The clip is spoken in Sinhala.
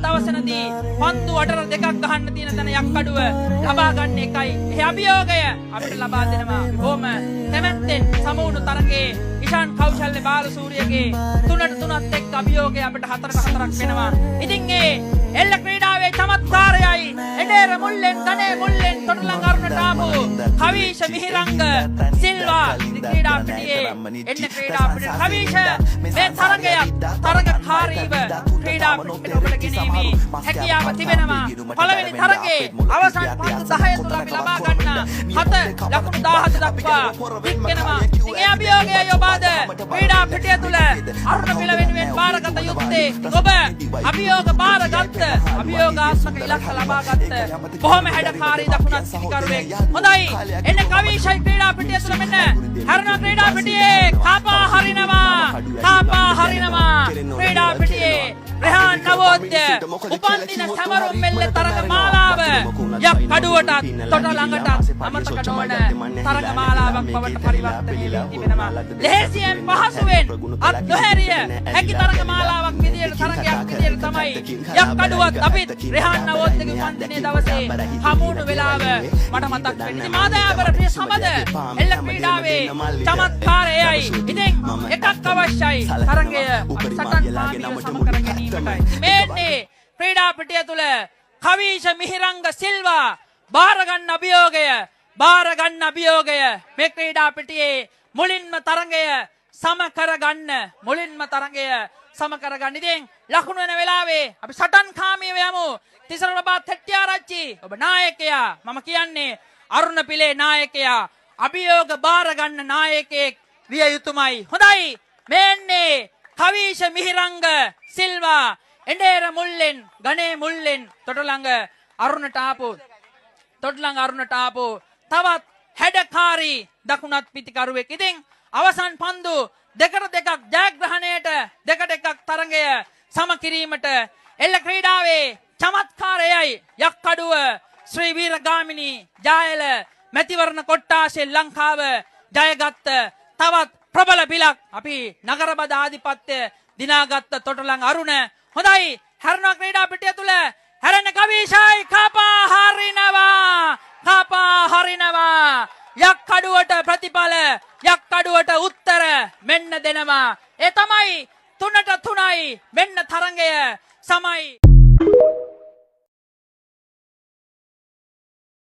දවසනදී පන්දු අඩර දෙකක් ගහන්න තියෙන තැන යක්කඩුව ලබා ගන්න එකයි එහි අභියෝගය අපිට ලබා දෙනවා. බොහොම කැමැත්තෙන් සමුණු තරගයේ ඉෂාන් කෞශල්‍ය බාලසූරියගේ 3-3ත් එක්ක අභියෝගය අපිට 4-4ක් වෙනවා. ඉතින් ඒ එල්ල ක්‍රීඩාවේ චමත්කාරයයි එඩේර මුල්ලෙන් ගනේ මුල්ලෙන් තොටලං අරුණට ආපු කවීෂ මිහිරංග සිල්වා ක්‍රීඩා පිටියේ එන්න ක්‍රීඩා පිටියේ කවීෂ මේ තරගකාරීව ක්‍රීඩා පිටියට ඔබට ගෙනීමේ හැකියාව තිබෙනවා. පළවෙනි තරගයේ අවසන් පන්දු 10 තුල අපි ලබා ගන්න 7 ලකුණු 17 දක්වා දික්කෙනවා. ඉතින් ඒ අභියෝගය යොබාද ක්‍රීඩා පිටිය තුල අරුණ පිළ වෙනුවෙන් බාරගත යුත්තේ ඔබ අභියෝග බාරගත් අභියෝගාත්මක ඉලක්ක ලබාගත් බොහොම හැඩකාරී දකුණක් සිටිකරුවෙක්. හොඳයි එන්න කවීෂයි ක්‍රීඩා පිටිය තුල මෙන්න හරණ ක්‍රීඩා පිටියේ කාපා හරිනවා ක්‍රීඩා පිටියේ රෙහාන් නවෝද්‍ය උපන්දින සමරුම් මෙල්ල තරග මාලාව යක් කඩුවටත් තොට ළඟටත් අමතක නොවන තරග මාලාවක් බවට පරිවර්තනය වී තිබෙනවා. ලෙහෙසියෙන් පහසුවෙන් අත් නොහැරිය හැකි තරග මාලාවක් විදියට තරගයක් විදියට තමයි යක් කඩුවත් අපිත් රෙහාන් නවෝද්‍යගේ උපන්දිනේ දවසේ හමුණු වෙලාව මට මතක් වෙන්නේ. මාදයාපර ප්‍රිය සමද එල්ල ක්‍රීඩාවේ චමත්කාරයයි. ඉතින් එකක් අවශ්‍යයි තරගය සටන් කාමීව සම කර ගැනීමටයි. මේන්නේ ක්‍රීඩා පිටිය තුල කවීෂ මිහිරංග සිල්වා බාර ගන්න අභියෝගය මේ ක්‍රීඩා පිටියේ මුලින්ම තරගය සම කරගන්න. ඉතින් ලකුණු වෙන වෙලාවේ අපි සටන් කාමීව යමු. තිසරණබාත් හෙට්ටිආරච්චි ඔබ නායකයා. මම කියන්නේ අරුණ පිලේ නායකයා. අභියෝග බාර ගන්න නායකයෙක් විය යුතුමයි. හොඳයි මේන්නේ කවීෂ මිහිරංග සිල්වා එඬේර මුල්ලෙන් ගනේ මුල්ලෙන් තොටලංග අරුණට ආපු තවත් හැඩකාරී දකුණත් පිටිකරුවෙක්. ඉතින් අවසන් පන්දු 2-2ක් ජයග්‍රහණයට 2-2ක් තරගය සම කිරීමට එල්ල ක්‍රීඩාවේ චමත්කාරයයි යක්කඩුව ශ්‍රී වීරගාමිනී ජයල මැතිවරණ කොට්ටාසේ ලංකාව ජයගත්ත තවත් ප්‍රබල පිලක් අපි නගරබද ආධිපත්‍ය දිනාගත්ත තොටලං අරුණ. හොඳයි හැරෙනවා ක්‍රීඩා පිටිය තුල හැරෙන කවීෂයි කාපා හරිනවා යක්කඩුවට ප්‍රතිඵල යක්කඩුවට උත්තර මෙන්න දෙනවා. ඒ තමයි 3-3යි මෙන්න තරගය සමයි.